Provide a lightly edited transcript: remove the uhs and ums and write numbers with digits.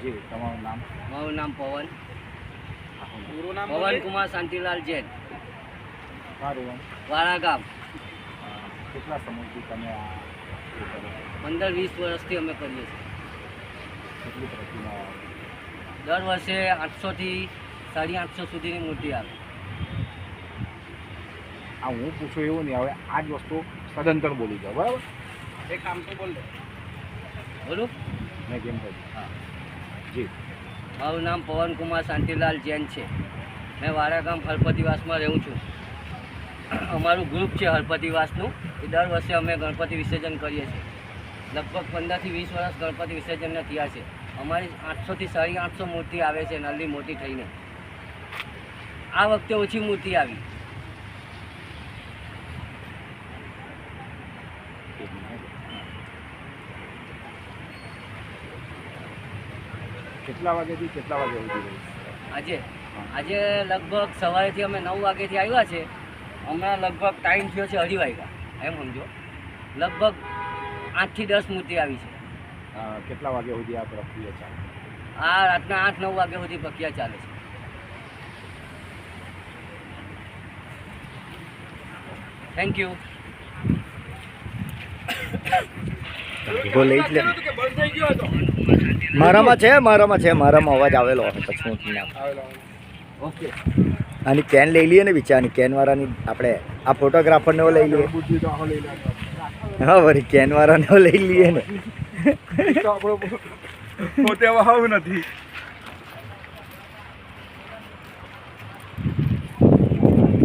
જી તમારું નામ? મારું નામ પવન પૂરું નામ? પવન કુમાર શાંતિલાલ જૈન, સારું. વાળા ગામ. કેટલા સમયથી તમે આ એ કરો છો? 15-20 વર્ષથી અમે કરીએ છીએ. કેટલી પ્રતિમા? દર વર્ષે 800 થી 850 સુધીની મૂર્તિ આવે. આ હું પૂછું એવું નહીં, હવે આ જ વસ્તુ સદંતર બોલી જાઓ, બરાબર? એક કામ તો બોલ દે. બોલું? મેં કેમ કહ્યું? હા. જી. મારું નામ પવન કુમાર શાંતિલાલ જૈન છે. મેં વાળા ગામ હળપતિવાસમાં રહું છું. અમારું ગ્રુપ છે હળપતિવાસનું. એ દર વર્ષે અમે ગણપતિ વિસર્જન કરીએ છીએ. લગભગ 15 થી 20 વર્ષ ગણપતિ વિસર્જનના થયા છે. અમારી 800 થી 850 મૂર્તિ આવે છે, નાની મોટી થઈને. આ વખતે ઓછી મૂર્તિ આવી. કેટલા વાગ્યાથી કેટલા વાગ્યા સુધી રહી? આજે લગભગ સવારેથી અમે 9 વાગ્યાથી આવ્યા છે. હમણાં લગભગ ટાઈમ થયો છે 2:30 વાગ્યા, એમ સમજો. લગભગ 8 થી 10 મૂર્તિ આવી છે. કેટલા વાગ્યા સુધી આ પ્રક્રિયા ચાલે? આ રાતના 8-9 વાગ્યા સુધી પ્રક્રિયા ચાલે છે. Thank you. લઈ જ લે. મારામાં છે મારામાં અવાજ આવેલો હશે પછી હું તમને ઓકે. આની કેન લઈ લઈએ ને બિચારાની કેન વાળાની આપણે આ ફોટોગ્રાફરને લઈ લઈએ. હા વળી કેન વાળાને લઈ લઈએ ને. પોતે આવું નથી.